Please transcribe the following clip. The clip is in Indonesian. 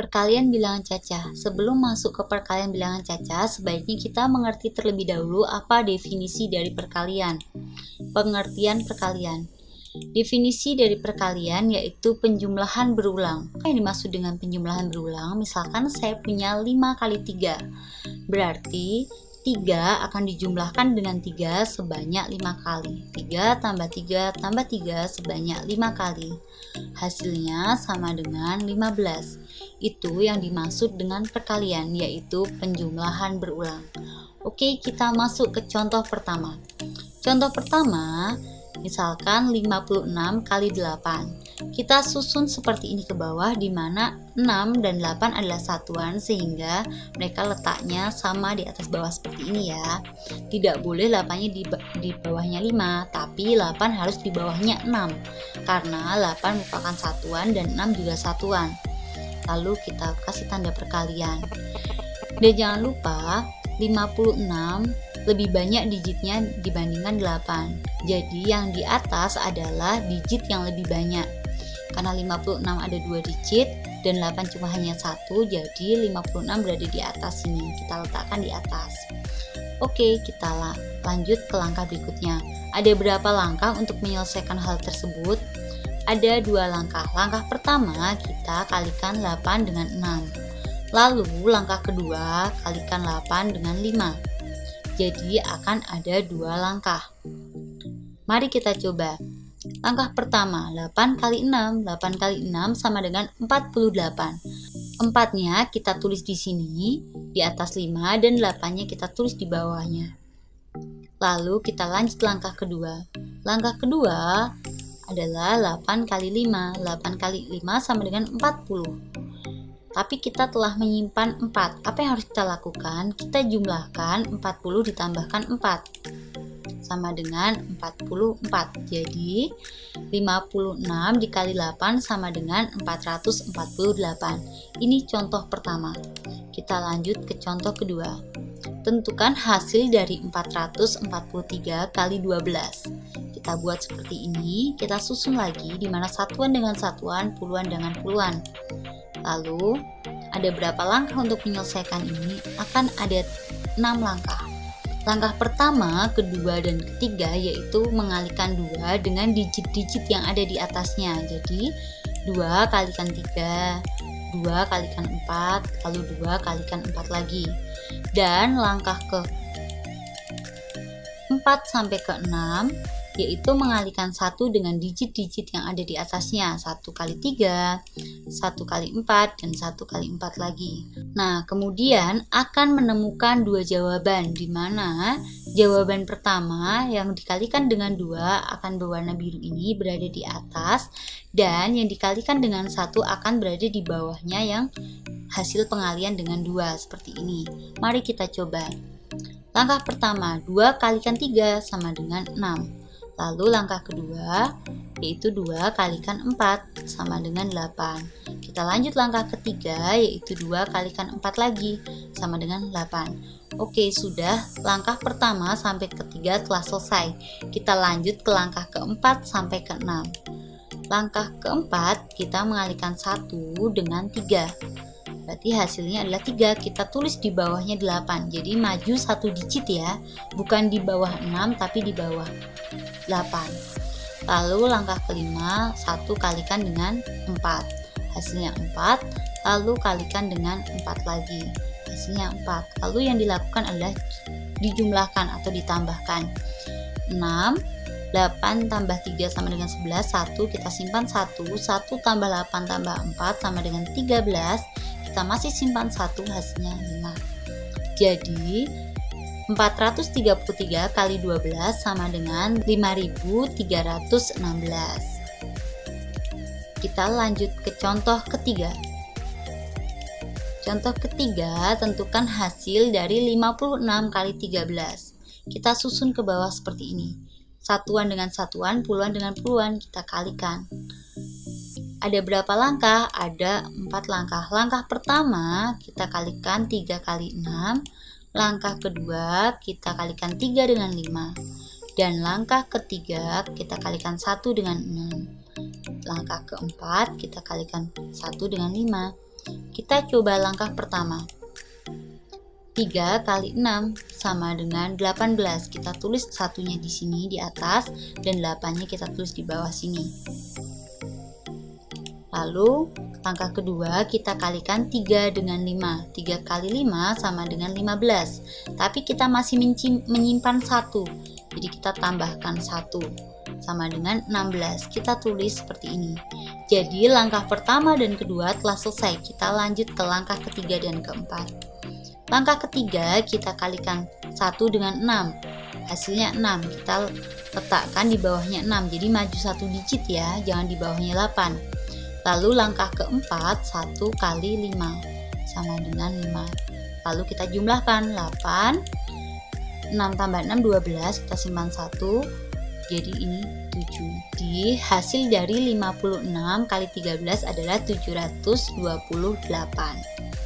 Perkalian bilangan cacah. Sebelum masuk ke perkalian bilangan cacah, sebaiknya kita mengerti terlebih dahulu apa definisi dari perkalian. Pengertian perkalian. Definisi dari perkalian yaitu penjumlahan berulang. Apa yang dimaksud dengan penjumlahan berulang? Misalkan saya punya 5 kali 3. Berarti 3 akan dijumlahkan dengan 3 sebanyak 5 kali. 3 tambah 3 tambah 3 sebanyak 5 kali. Hasilnya sama dengan 15. Itu yang dimaksud dengan perkalian, yaitu penjumlahan berulang. Oke, kita masuk ke contoh pertama. Contoh pertama, misalkan 56 kali 8. Kita susun seperti ini ke bawah, di mana 6 dan 8 adalah satuan sehingga mereka letaknya sama di atas bawah seperti ini ya. Tidak boleh 8-nya di bawahnya 5, tapi 8 harus di bawahnya 6. Karena 8 merupakan satuan dan 6 juga satuan. Lalu kita kasih tanda perkalian. Dan jangan lupa 56 lebih banyak digitnya dibandingkan 8. Jadi yang di atas adalah digit yang lebih banyak. Karena 56 ada 2 digit dan 8 cuma hanya 1, jadi 56 berada di atas sini. Kita letakkan di atas. Oke, kita lanjut ke langkah berikutnya. Ada berapa langkah untuk menyelesaikan hal tersebut? Ada 2 langkah. Langkah pertama kita kalikan 8 dengan 6. Lalu langkah kedua kalikan 8 dengan 5. Jadi akan ada 2 langkah. Mari kita coba. Langkah pertama, 8 kali 6. 8 kali 6 sama dengan 48. 4-nya kita tulis di sini, di atas 5, dan 8-nya kita tulis di bawahnya. Lalu kita lanjut langkah kedua. Langkah kedua adalah 8 kali 5. 8 kali 5 sama dengan 40. Tapi kita telah menyimpan 4. Apa yang harus kita lakukan? Kita jumlahkan 40 ditambahkan 4. Sama dengan 44. Jadi 56 dikali 8 sama dengan 448. Ini contoh pertama. Kita lanjut ke contoh kedua. Tentukan hasil dari 443 kali 12. Kita buat seperti ini. Kita susun lagi di mana satuan dengan satuan, puluhan dengan puluhan. Lalu ada berapa langkah untuk menyelesaikan ini? Akan ada 6 langkah. Langkah pertama, kedua, dan ketiga yaitu mengalihkan 2 dengan digit-digit yang ada di atasnya. Jadi 2 kalikan 3, 2 kalikan 4, lalu 2 kalikan 4 lagi. Dan langkah ke 4 sampai ke 6 yaitu mengalihkan 1 dengan digit-digit yang ada di atasnya. 1 kali 3, 1 kali 4, dan 1 kali 4 lagi. Nah, kemudian akan menemukan 2 jawaban, di mana jawaban pertama yang dikalikan dengan 2 akan berwarna biru ini berada di atas, dan yang dikalikan dengan 1 akan berada di bawahnya yang hasil pengalian dengan 2 seperti ini. Mari kita coba. Langkah pertama, 2 kalikan 3 sama dengan 6. Lalu langkah kedua yaitu 2 kalikan 4 sama dengan 8. Kita lanjut langkah ketiga yaitu 2 kalikan 4 lagi sama dengan 8. Oke, sudah langkah pertama sampai ketiga telah selesai. Kita lanjut ke langkah keempat sampai ke-6. Langkah keempat kita mengalihkan 1 dengan 3. Berarti hasilnya adalah 3. Kita tulis di bawahnya 8. Jadi maju 1 digit ya. Bukan di bawah 6 tapi di bawah 8. Lalu langkah kelima 1 kalikan dengan 4. Hasilnya 4. Lalu kalikan dengan 4 lagi. Hasilnya 4. Lalu yang dilakukan adalah dijumlahkan atau ditambahkan. 6, 8 tambah 3 sama dengan 11. 1 kita simpan 1. 1 tambah 8 tambah 4 sama dengan 13. Kita masih simpan 1, hasilnya 5. Jadi 433 kali 12 sama dengan 5316. Kita lanjut ke contoh ketiga. Contoh ketiga, tentukan hasil dari 56 kali 13. Kita susun ke bawah seperti ini. Satuan dengan satuan, puluhan dengan puluhan, kita kalikan. Ada berapa langkah? Ada 4 langkah. Langkah pertama kita kalikan 3 kali 6. Langkah kedua kita kalikan 3 dengan 5. Dan langkah ketiga kita kalikan 1 dengan 6. Langkah keempat kita kalikan 1 dengan 5. Kita coba langkah pertama. 3 kali 6 sama dengan 18. Kita tulis satunya di sini di atas dan 8-nya kita tulis di bawah sini. Lalu langkah kedua kita kalikan 3 dengan 5. 3 kali 5 sama dengan 15. Tapi kita masih menyimpan 1. Jadi kita tambahkan 1 sama dengan 16. Kita tulis seperti ini. Jadi langkah pertama dan kedua telah selesai. Kita lanjut ke langkah ketiga dan keempat. Langkah ketiga kita kalikan 1 dengan 6. Hasilnya 6. Kita letakkan di bawahnya 6. Jadi maju 1 digit ya, jangan di bawahnya 8. Lalu langkah keempat 1 kali 5 sama dengan 5. Lalu kita jumlahkan 8, 6 tambah 6 12, kita simpan 1. Jadi ini 7. Di hasil dari 56 kali 13 adalah 728.